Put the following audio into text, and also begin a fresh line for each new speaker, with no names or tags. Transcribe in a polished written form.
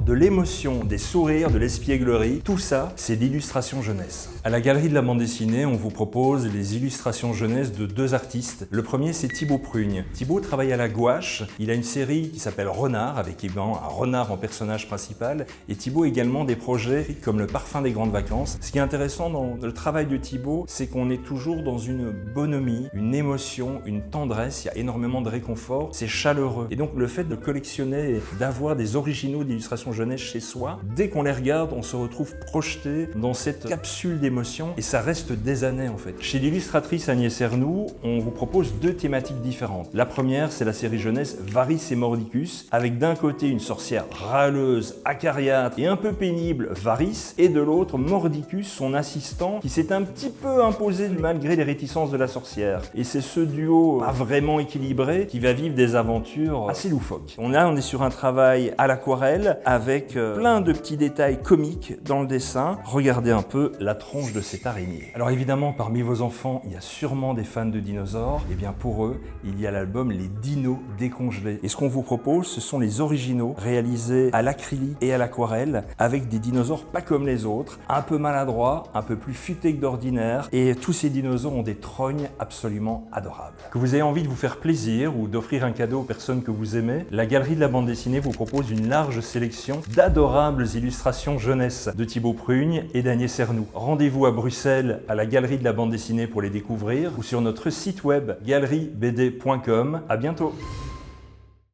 de l'émotion, des sourires, de l'espièglerie. Tout ça, c'est l'illustration jeunesse. À la Galerie de la bande dessinée, on vous propose les illustrations jeunesse de deux artistes. Le premier, c'est Thibaut Prugne. Thibaut travaille à la gouache. Il a une série qui s'appelle Renard, avec également un renard en personnage principal. Et Thibaut a également des projets comme Le Parfum des grandes vacances. Ce qui est intéressant dans le travail de Thibaut, c'est qu'on est toujours dans une bonhomie, une émotion, une tendresse. Il y a énormément de réconfort. C'est chaleureux. Et donc, le fait de collectionner, d'avoir des originaux d'illustration jeunesse chez soi, dès qu'on les regarde, on se retrouve projeté dans cette capsule d'émotion et ça reste des années en fait. Chez l'illustratrice Agnès Ernoult, on vous propose deux thématiques différentes. La première, c'est la série jeunesse Varys et Mordicus, avec d'un côté une sorcière râleuse, acariâtre et un peu pénible, Varys, et de l'autre Mordicus, son assistant, qui s'est un petit peu imposé malgré les réticences de la sorcière. Et c'est ce duo pas vraiment équilibré qui va vivre des aventures assez loufoques. On est sur un travail à l'aquarelle avec plein de petits détails comiques dans le dessin. Regardez un peu la tronche de cette araignée. Alors évidemment, parmi vos enfants, il y a sûrement des fans de dinosaures. Et bien pour eux, il y a l'album Les Dinos décongelés. Et ce qu'on vous propose, ce sont les originaux réalisés à l'acrylique et à l'aquarelle avec des dinosaures pas comme les autres, un peu maladroits, un peu plus futés que d'ordinaire. Et tous ces dinosaures ont des trognes absolument adorables. Que vous ayez envie de vous faire plaisir ou d'offrir un cadeau aux personnes que vous aimez, la Galerie de la bande dessinée vous propose une large sélection d'adorables illustrations jeunesse de Thibaut Prugne et d'Agnès Ernoult. Rendez-vous à Bruxelles à la Galerie de la bande dessinée pour les découvrir ou sur notre site web galeriebd.com. À bientôt.